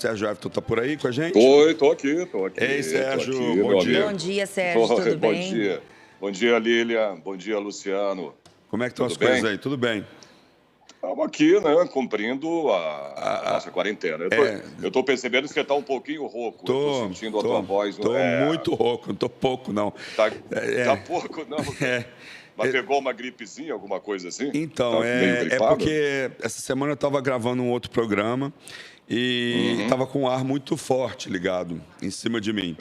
Sérgio Everton tá por aí com a gente? Tô aqui. Ei, Sérgio, Tô aqui, bom dia. Bom dia, Sérgio, tudo bem? Bom dia. Bom dia, Lilian. Bom dia, Luciano. Como é que estão Tudo as coisas bem? aí? Tudo bem. Estamos aqui, né, cumprindo a nossa quarentena. Eu tô percebendo que você tá um pouquinho rouco. Eu tô sentindo a tua voz. Tô muito rouco, não tô pouco, não. Tá pouco, não? Mas pegou uma gripezinha, alguma coisa assim? Então, tá meio gripado? porque essa semana eu estava gravando um outro programa e estava com o ar muito forte ligado em cima de mim.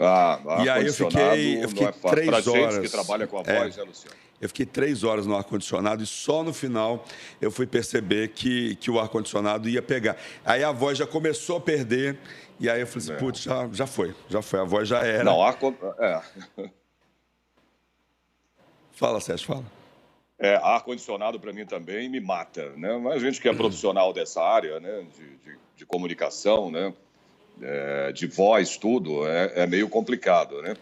E aí eu fiquei não é fácil. 3 pra horas. Gente que trabalha com a voz, né, Luciano? Eu fiquei 3 horas no ar-condicionado e só no final eu fui perceber que o ar-condicionado ia pegar. Aí a voz já começou a perder e aí eu falei assim, putz, já foi, a voz já era. Não, Fala, Sérgio, fala. Ar-condicionado para mim também me mata, né? Mas a gente que é profissional dessa área, né, de comunicação, né, de voz, tudo, é meio complicado, né?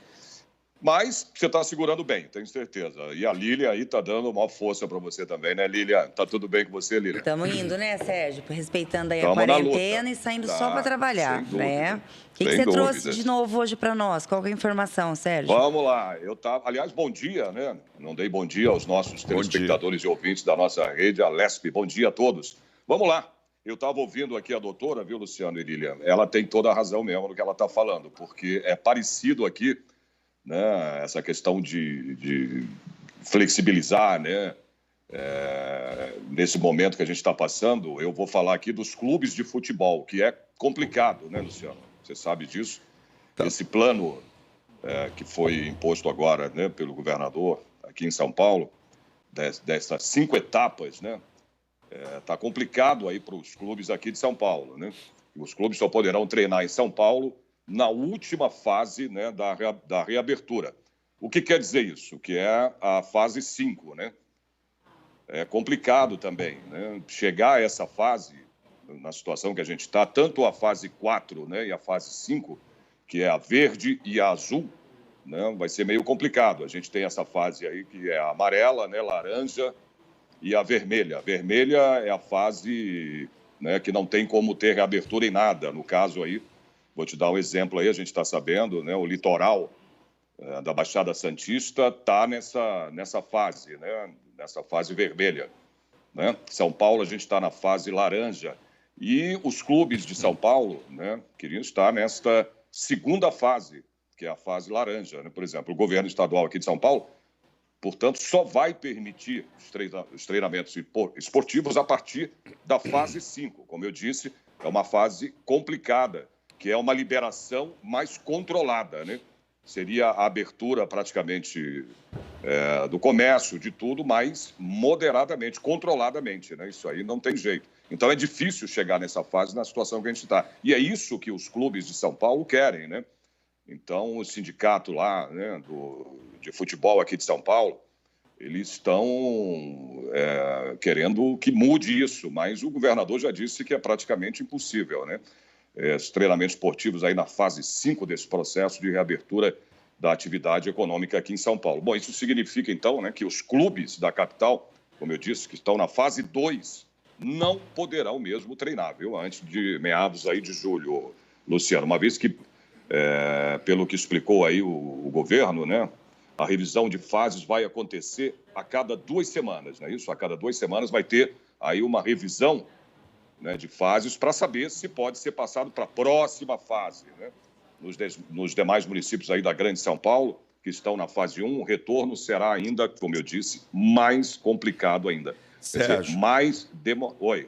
Mas você está segurando bem, tenho certeza. E a Lília aí está dando uma força para você também, né, Lília? Tá tudo bem com você, Lília? Estamos indo, né, Sérgio? Respeitando aí a quarentena e saindo só para trabalhar, né? O que você trouxe de novo hoje para nós? Qual que é a informação, Sérgio? Vamos lá. Aliás, bom dia, né? Não dei bom dia aos nossos telespectadores e ouvintes da nossa rede, a LESP. Bom dia a todos. Vamos lá. Eu estava ouvindo aqui a doutora, viu, Luciano e Lília? Ela tem toda a razão mesmo no que ela está falando, porque é parecido aqui, né, essa questão de flexibilizar, né? Nesse momento que a gente está passando, eu vou falar aqui dos clubes de futebol, que é complicado, né, Luciano? Você sabe disso? Esse plano que foi imposto agora, né, pelo governador aqui em São Paulo, dessas 5 etapas, né? Tá complicado aí para os clubes aqui de São Paulo, né? Os clubes só poderão treinar em São Paulo na última fase, né, da reabertura. O que quer dizer isso? Que é a fase 5, né? É complicado também, né? Chegar a essa fase, na situação que a gente está, tanto a fase 4, né, e a fase 5, que é a verde e a azul, né, vai ser meio complicado. A gente tem essa fase aí que é a amarela, né, laranja e a vermelha. A vermelha é a fase, né, que não tem como ter reabertura em nada. No caso aí, vou te dar um exemplo aí, a gente está sabendo, né, o litoral da Baixada Santista está nessa fase, né, nessa fase vermelha, né? São Paulo, a gente está na fase laranja. E os clubes de São Paulo, né, queriam estar nesta segunda fase, que é a fase laranja, né? Por exemplo, o governo estadual aqui de São Paulo, portanto, só vai permitir os treinamentos esportivos a partir da fase 5. Como eu disse, é uma fase complicada, que é uma liberação mais controlada, né? Seria a abertura praticamente do comércio, de tudo, mas moderadamente, controladamente, né? Isso aí não tem jeito. Então é difícil chegar nessa fase na situação que a gente está. E é isso que os clubes de São Paulo querem, né? Então o sindicato lá, né, de futebol aqui de São Paulo, eles estão querendo que mude isso, mas o governador já disse que é praticamente impossível, né? Os treinamentos esportivos aí na fase 5 desse processo de reabertura da atividade econômica aqui em São Paulo. Bom, isso significa, então, né, que os clubes da capital, como eu disse, que estão na fase 2, não poderão mesmo treinar, viu? Antes de meados aí de julho, Luciano. Uma vez que, pelo que explicou aí o governo, né, a revisão de fases vai acontecer a cada 2 semanas, não é isso? A cada 2 semanas vai ter aí uma revisão, né, de fases para saber se pode ser passado para a próxima fase, né? Nos demais municípios aí da Grande São Paulo, que estão na fase 1, o retorno será ainda, como eu disse, mais complicado ainda. Sérgio, Oi.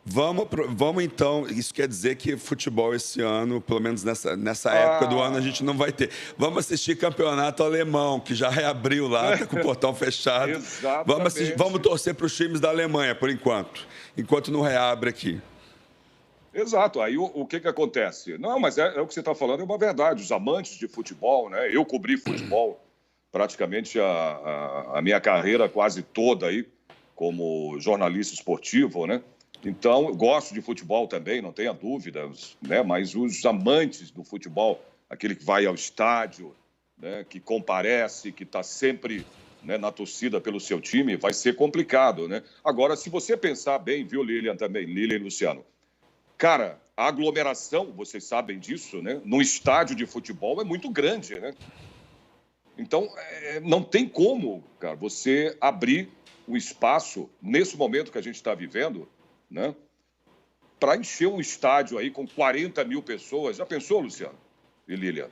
Vamos então, isso quer dizer que futebol esse ano, pelo menos nessa época do ano, a gente não vai ter. Vamos assistir campeonato alemão, que já reabriu lá, tá com o portão fechado. Exatamente. Vamos torcer para os times da Alemanha, por enquanto não reabre aqui. Exato. Aí o que acontece? Não, mas é o que você está falando, é uma verdade. Os amantes de futebol, né? Eu cobri futebol praticamente a minha carreira quase toda aí como jornalista esportivo, né? Então, eu gosto de futebol também, não tenha dúvidas, né? Mas os amantes do futebol, aquele que vai ao estádio, né, que comparece, que está sempre, né, na torcida pelo seu time, vai ser complicado, né? Agora, se você pensar bem, viu, Lilian também, Lilian e Luciano, cara, a aglomeração, vocês sabem disso, né? No estádio de futebol é muito grande, né? Então, não tem como, cara, você abrir um espaço, nesse momento que a gente está vivendo, né? Para encher um estádio aí com 40 mil pessoas. Já pensou, Luciano e Lilian?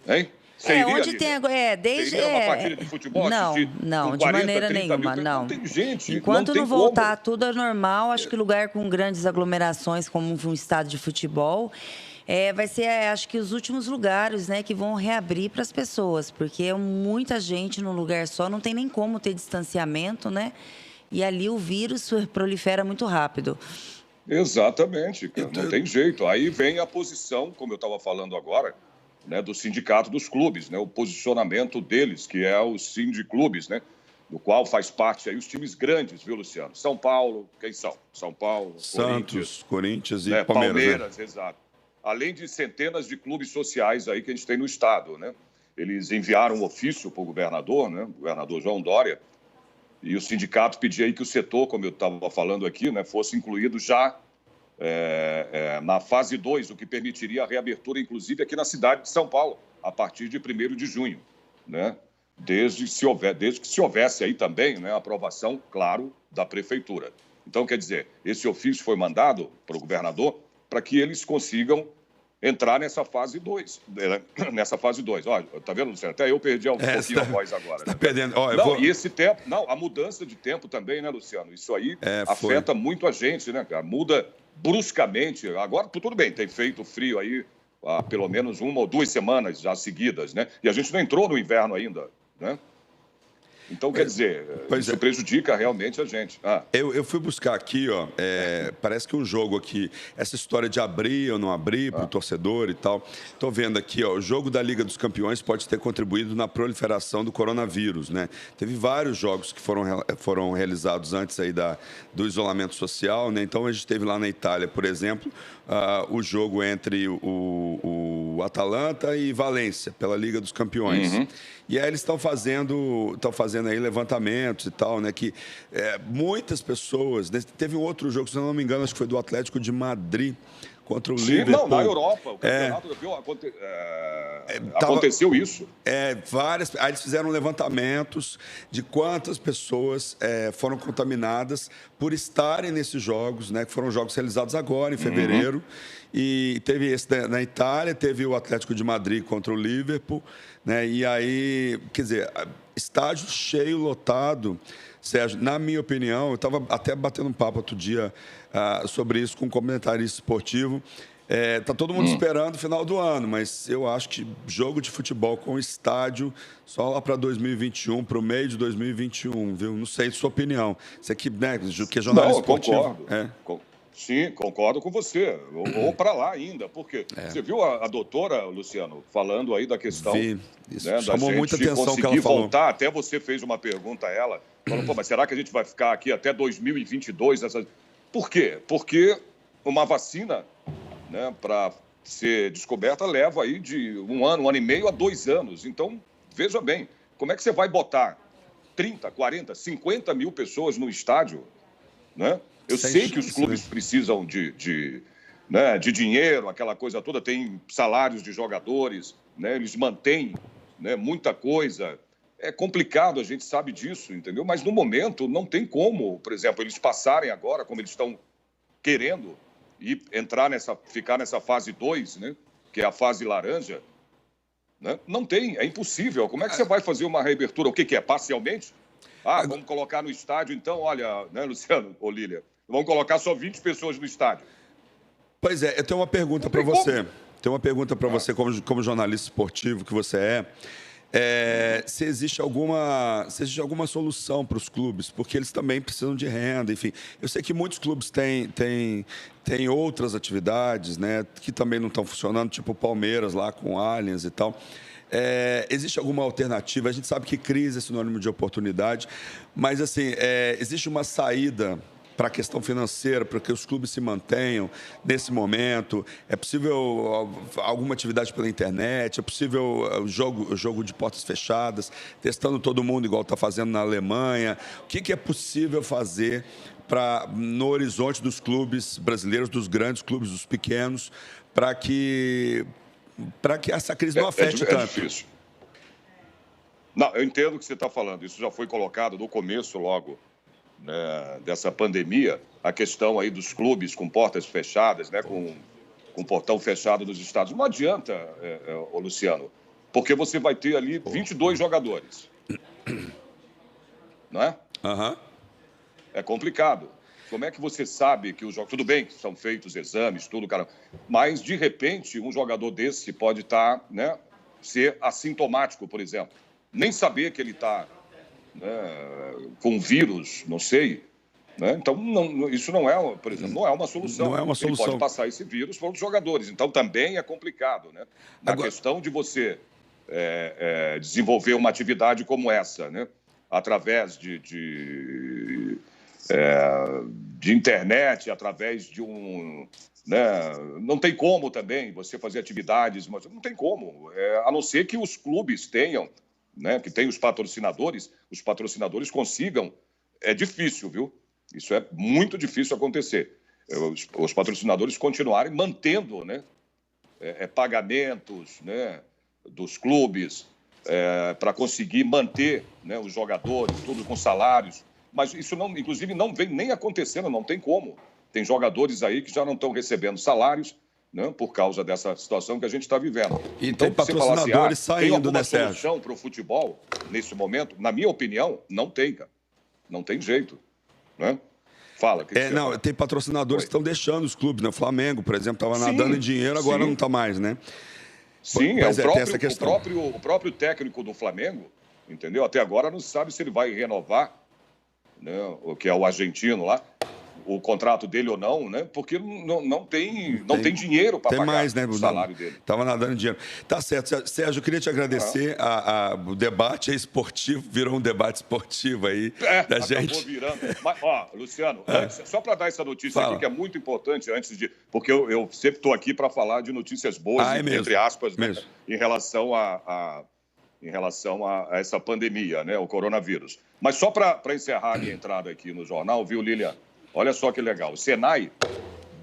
Hein? Você iria, onde Lilian? Tem... desde... Você iria uma partida de futebol não, de maneira nenhuma, não. Tem gente, enquanto não voltar tudo é normal, acho que lugar com grandes aglomerações, como um estádio de futebol... vai ser, acho que, os últimos lugares, né, que vão reabrir para as pessoas, porque é muita gente num lugar só, não tem nem como ter distanciamento, né? E ali o vírus prolifera muito rápido. Exatamente, cara, não tem jeito. Aí vem a posição, como eu estava falando agora, né, do sindicato dos clubes, né, o posicionamento deles, que é o Sindiclubes, né, do qual faz parte aí os times grandes, viu, Luciano? São Paulo, quem são? São Paulo, Santos, Corinthians e né, Palmeiras, né? Exato. Além de centenas de clubes sociais aí que a gente tem no estado, né? Eles enviaram um ofício para o governador, né? O governador João Dória, e o sindicato pedia aí que o setor, como eu estava falando aqui, né, fosse incluído já na fase 2, o que permitiria a reabertura, inclusive, aqui na cidade de São Paulo, a partir de 1º de junho, né? Desde que se houvesse aí também, né, a aprovação, claro, da prefeitura. Então, quer dizer, esse ofício foi mandado para o governador para que eles consigam entrar nessa fase 2. Nessa fase 2. Olha, tá vendo, Luciano? Até eu perdi um pouquinho a voz agora. Está né? perdendo. E esse tempo... Não, a mudança de tempo também, né, Luciano? Isso aí afeta muito a gente, né, cara? Muda bruscamente. Agora, tudo bem, tem feito frio aí há pelo menos 1 ou 2 semanas já seguidas, né? E a gente não entrou no inverno ainda, né? Então, quer dizer, isso prejudica realmente a gente. Eu fui buscar aqui, ó, parece que um jogo aqui, essa história de abrir ou não abrir para o torcedor e tal. Estou vendo aqui, ó, o jogo da Liga dos Campeões pode ter contribuído na proliferação do coronavírus, né? Teve vários jogos que foram realizados antes aí do isolamento social, né? Então, a gente teve lá na Itália, por exemplo, o jogo entre o Atalanta e Valência, pela Liga dos Campeões. Uhum. E aí eles estão fazendo aí levantamentos e tal, né? Que muitas pessoas... Teve um outro jogo, se eu não me engano, acho que foi do Atlético de Madrid contra o Liverpool. Não, na Europa, o campeonato europeu aconteceu isso. Aí eles fizeram levantamentos de quantas pessoas foram contaminadas por estarem nesses jogos, né? Que foram jogos realizados agora, em fevereiro. E teve esse na Itália, teve o Atlético de Madrid contra o Liverpool, né? E aí, quer dizer, estádio cheio, lotado. Sérgio, na minha opinião, eu estava até batendo um papo outro dia sobre isso com um comentarista esportivo. Tá todo mundo esperando o final do ano, mas eu acho que jogo de futebol com estádio só lá para 2021, para o meio de 2021, viu? Não sei de sua opinião. Você que, né, que é jornalista esportivo. Concordo. Sim, concordo com você. Ou para lá ainda. Porque você viu a doutora, Luciano, falando aí da questão... Isso né, chamou muita atenção que ela falou. Voltar. Até você fez uma pergunta a ela. Falou, mas será que a gente vai ficar aqui até 2022? Por quê? Porque uma vacina, né, para ser descoberta leva aí de 1 ano, 1 ano e meio a 2 anos. Então, veja bem, como é que você vai botar 30, 40, 50 mil pessoas no estádio, né? Eu sei que os clubes precisam de dinheiro, aquela coisa toda, tem salários de jogadores, né? Eles mantêm, né, muita coisa. É complicado, a gente sabe disso, entendeu? Mas no momento não tem como, por exemplo, eles passarem agora, como eles estão querendo, e ficar nessa fase 2, né? Que é a fase laranja, né? Não tem, é impossível. Como é que você vai fazer uma reabertura? O que é? Parcialmente? Vamos colocar no estádio, então, olha, né, Luciano ou Lília? Vamos colocar só 20 pessoas no estádio. Pois é, eu tenho uma pergunta para você. Tenho uma pergunta para você, como jornalista esportivo que você se existe alguma solução para os clubes, porque eles também precisam de renda, enfim. Eu sei que muitos clubes têm outras atividades, né, que também não estão funcionando, tipo o Palmeiras lá com o Allianz e tal. Existe alguma alternativa? A gente sabe que crise é sinônimo de oportunidade, mas assim, existe uma saída para a questão financeira, para que os clubes se mantenham nesse momento? É possível alguma atividade pela internet? É possível o jogo de portas fechadas, testando todo mundo igual está fazendo na Alemanha? O que é possível fazer no horizonte dos clubes brasileiros, dos grandes clubes, dos pequenos, para que essa crise não afete tanto. É difícil. Não, eu entendo o que você está falando. Isso já foi colocado no começo logo, né, dessa pandemia, a questão aí dos clubes com portas fechadas, né, com portão fechado nos estádios. Não adianta, Luciano, porque você vai ter ali 22 jogadores. Não é? Uhum. É complicado. Como é que você sabe que os jogos... Tudo bem que são feitos exames, tudo, cara. Mas, de repente, um jogador desse pode estar, né, ser assintomático, por exemplo. Nem saber que ele está, né, com vírus, não sei. Né? Então, isso não é, por exemplo, não é uma solução. Não é uma solução. Ele pode passar esse vírus para os jogadores. Então, também é complicado. Né? Na questão de você desenvolver uma atividade como essa, né? Através de internet, através de né? Não tem como também você fazer atividades, mas não tem como, a não ser que os clubes tenham, né? Que tem os patrocinadores consigam. É difícil, viu? Isso é muito difícil acontecer. Os patrocinadores continuarem mantendo, né? Pagamentos, né? Dos clubes, para conseguir manter, né, os jogadores, tudo com salários. Mas isso, não, inclusive, não vem nem acontecendo, não tem como. Tem jogadores aí que já não estão recebendo salários, né, por causa dessa situação que a gente está vivendo. E então, tem patrocinadores saindo, né, Sérgio? Tem alguma solução para o futebol, nesse momento? Na minha opinião, não tem, cara. Não tem jeito. Né? Fala. Não, tem patrocinadores que estão deixando os clubes, né? O Flamengo, por exemplo, estava nadando em dinheiro, agora não está mais, né? Sim, o próprio técnico do Flamengo, entendeu? Até agora não se sabe se ele vai renovar, né, o que é o argentino lá, o contrato dele ou não, né? Porque não tem dinheiro para pagar mais, né, o salário dele. Estava nadando em dinheiro. Tá certo. Sérgio, eu queria te agradecer. O debate é esportivo, virou um debate esportivo aí da gente. Acabou virando. Mas, Luciano, só para dar essa notícia aqui, que é muito importante, porque eu sempre estou aqui para falar de notícias boas, entre aspas, né, em relação a essa pandemia, né, o coronavírus. Mas só para encerrar a minha entrada aqui no jornal, viu, Lilian? Olha só que legal. O Senai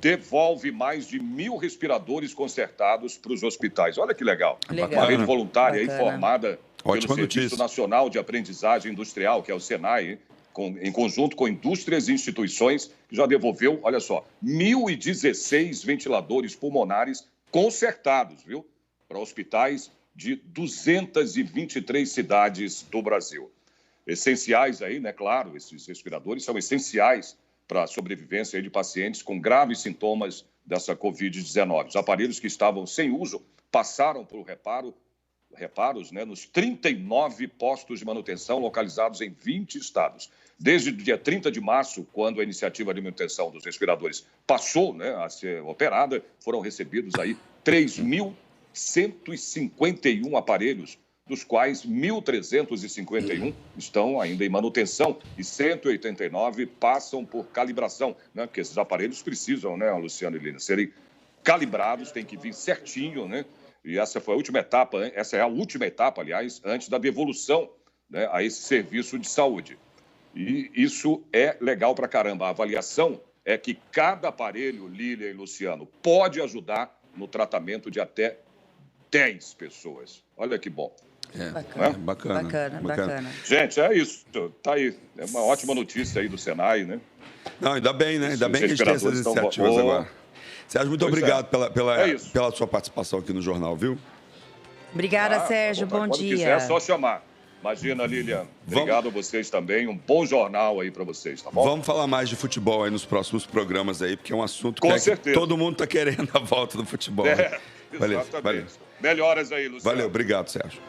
devolve mais de 1.000 respiradores consertados para os hospitais. Olha que legal. Uma rede voluntária aí formada pelo Serviço Nacional de Aprendizagem Industrial, que é o Senai, em conjunto com indústrias e instituições, que já devolveu, olha só, 1.016 ventiladores pulmonares consertados, viu? Para hospitais de 223 cidades do Brasil. Essenciais aí, né? Claro, esses respiradores são essenciais para a sobrevivência de pacientes com graves sintomas dessa Covid-19. Os aparelhos que estavam sem uso passaram por reparos, né, nos 39 postos de manutenção localizados em 20 estados. Desde o dia 30 de março, quando a iniciativa de manutenção dos respiradores passou, né, a ser operada, foram recebidos aí 3.151 aparelhos, dos quais 1.351 estão ainda em manutenção e 189 passam por calibração, né? Porque esses aparelhos precisam, né, Luciano e Lina, serem calibrados, tem que vir certinho, né? E essa foi a última etapa, essa é a última etapa, aliás, antes da devolução, né, a esse serviço de saúde. E isso é legal pra caramba. A avaliação é que cada aparelho, Lília e Luciano, pode ajudar no tratamento de até 10 pessoas. Olha que bom. Bacana. Gente, é isso. Tá aí. É uma ótima notícia aí do Senai, né? Não, ainda bem, né? Ainda bem que a gente tem essas iniciativas agora. Sérgio, muito obrigado pela sua participação aqui no jornal, viu? Obrigada, Sérgio. Bom dia. Quando quiser, é só chamar. Imagina, Lilian. Obrigado a vocês também. Um bom jornal aí para vocês, tá bom? Vamos falar mais de futebol aí nos próximos programas aí, porque é um assunto que todo mundo tá querendo a volta do futebol. Valeu. Melhoras aí, Luciano. Valeu, obrigado, Sérgio.